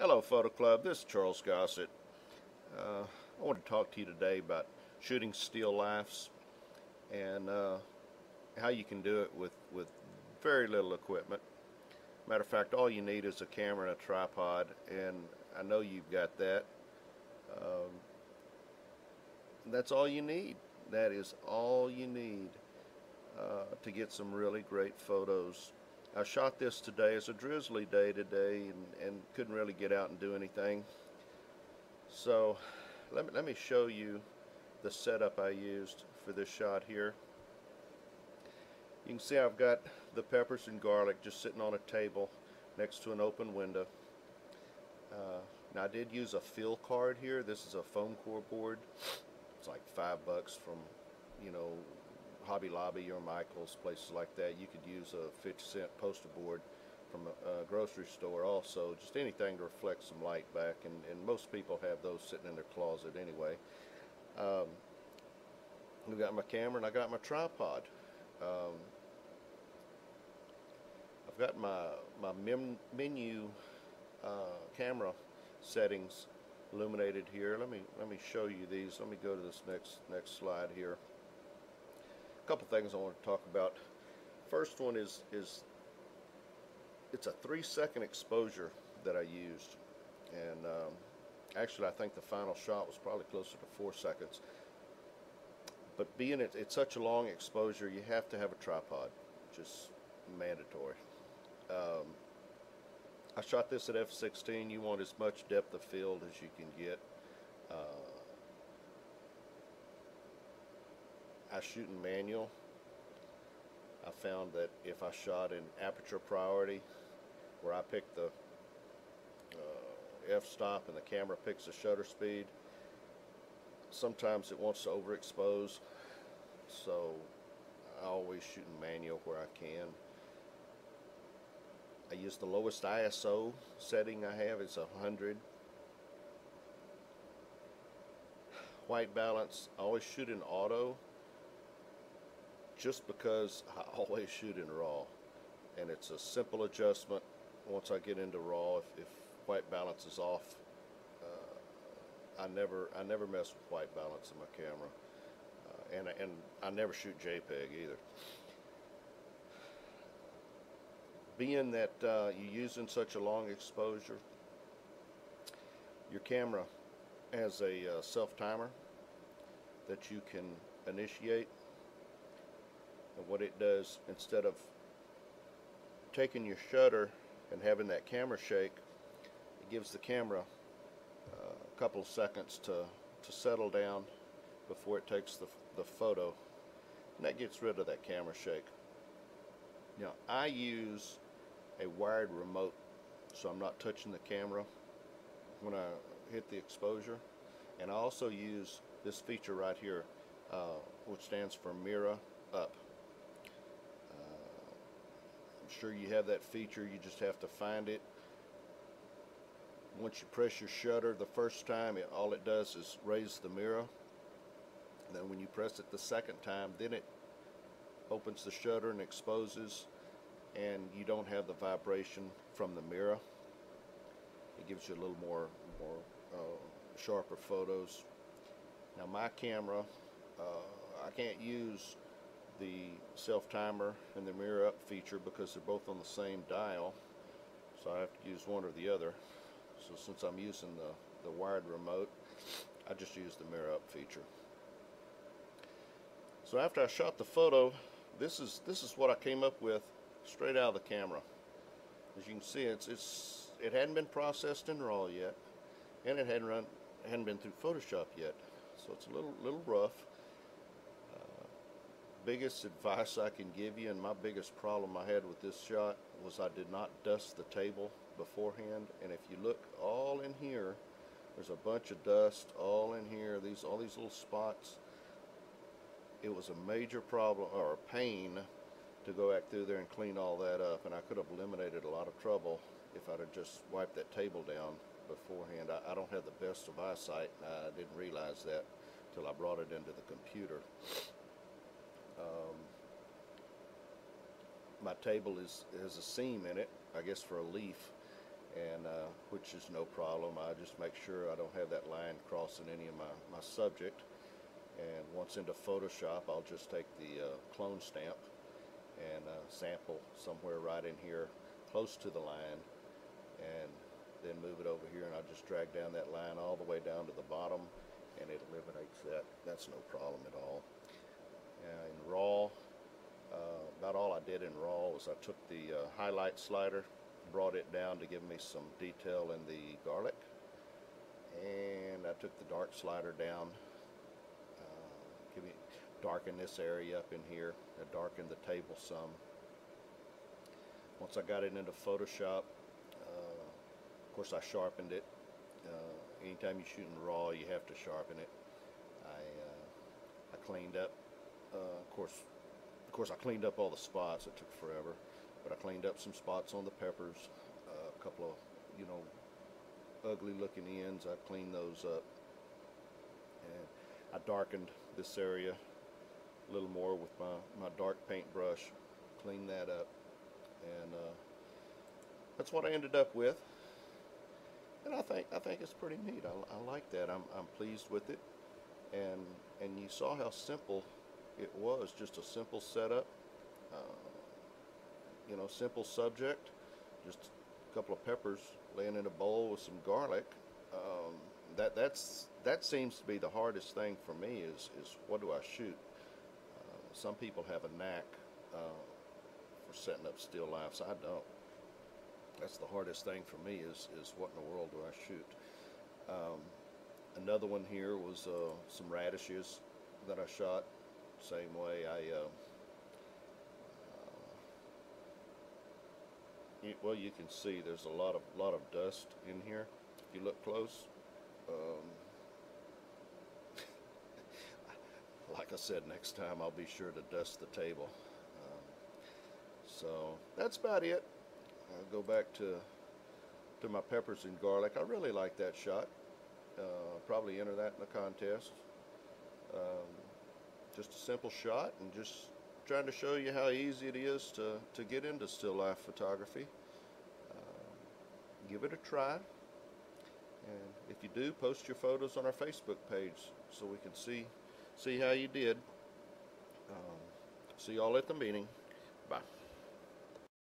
Hello Photo Club, this is Charles Gossett. I want to talk to you today about shooting still lifes and how you can do it with very little equipment. Matter of fact, all you need is a camera and a tripod, and I know you've got that. Um, that's all you need. That is all you need to get some really great photos. I shot this today. It's a drizzly day today, and couldn't really get out and do anything. So let me show you the setup I used for this shot here. You can see I've got the peppers and garlic just sitting on a table next to an open window. Now I did use a fill card here. This is a foam core board. It's like $5 from, Hobby Lobby or Michael's, places like that. You could use a 50-cent poster board from a grocery store also, just anything to reflect some light back, and most people have those sitting in their closet anyway. I've got my camera and I got my tripod. I've got my menu camera settings illuminated here. Let me show you these. Let me go to this next slide here. A couple things I want to talk about. First one is it's a 3-second exposure that I used, and actually I think the final shot was probably closer to 4 seconds. But being it's such a long exposure, you have to have a tripod, just mandatory. I shot this at f/16. You want as much depth of field as you can get. I shoot in manual. I found that if I shot in aperture priority, where I pick the f-stop and the camera picks the shutter speed, sometimes it wants to overexpose, so I always shoot in manual where I can. I use the lowest ISO setting I have. It's 100. White balance, I always shoot in auto, just because I always shoot in RAW, and it's a simple adjustment. Once I get into RAW, if white balance is off, I never mess with white balance in my camera, and I never shoot JPEG either. Being that you're using such a long exposure, your camera has a self-timer that you can initiate. And what it does, instead of taking your shutter and having that camera shake, it gives the camera a couple of seconds to settle down before it takes the photo, and that gets rid of that camera shake. Now I use a wired remote, so I'm not touching the camera when I hit the exposure, and I also use this feature right here, which stands for mirror up. I'm sure you have that feature, you just have to find it. Once you press your shutter the first time, all it does is raise the mirror. And then when you press it the second time, then it opens the shutter and exposes, and you don't have the vibration from the mirror. It gives you a little more sharper photos. Now my camera, I can't use the self-timer and the mirror up feature because they're both on the same dial, so I have to use one or the other. So since I'm using the wired remote, I just use the mirror up feature. So after I shot the photo, this is what I came up with straight out of the camera. As you can see, it hadn't been processed in RAW yet, and it hadn't been through Photoshop yet, so it's a little rough. Biggest advice I can give you, and my biggest problem I had with this shot, was I did not dust the table beforehand. And if you look all in here, there's a bunch of dust all in here, all these little spots. It was a major problem, or a pain, to go back through there and clean all that up, and I could have eliminated a lot of trouble if I'd have just wiped that table down beforehand. I don't have the best of eyesight, and I didn't realize that till I brought it into the computer. My table has a seam in it, I guess for a leaf, and which is no problem. I just make sure I don't have that line crossing any of my subject. And once into Photoshop, I'll just take the clone stamp and sample somewhere right in here close to the line, and then move it over here, and I just drag down that line all the way down to the bottom, and it eliminates that. That's no problem at all. In RAW, about all I did in RAW was I took the highlight slider, brought it down to give me some detail in the garlic, and I took the dark slider down, darken this area up in here, darken the table some. Once I got it into Photoshop, of course I sharpened it. Anytime you shoot in RAW, you have to sharpen it. I cleaned up, of course I cleaned up all the spots. It took forever, but I cleaned up some spots on the peppers, a couple of, you know, ugly looking ends. I cleaned those up, and I darkened this area a little more with my dark paintbrush, cleaned that up, and that's what I ended up with. And I think it's pretty neat. I like that. I'm pleased with it, and you saw how simple it was. Just a simple setup, you know, simple subject, just a couple of peppers laying in a bowl with some garlic. That seems to be the hardest thing for me is what do I shoot? Some people have a knack for setting up still lifes. I don't. That's the hardest thing for me is what in the world do I shoot? Another one here was some radishes that I shot. Same way. Well, you can see there's a lot of dust in here. If you look close. Like I said, next time I'll be sure to dust the table. So that's about it. I'll go back to my peppers and garlic. I really like that shot. Probably enter that in the contest. Just a simple shot, and just trying to show you how easy it is to get into still life photography. Give it a try. And if you do, post your photos on our Facebook page so we can see how you did. See y'all at the meeting. Bye.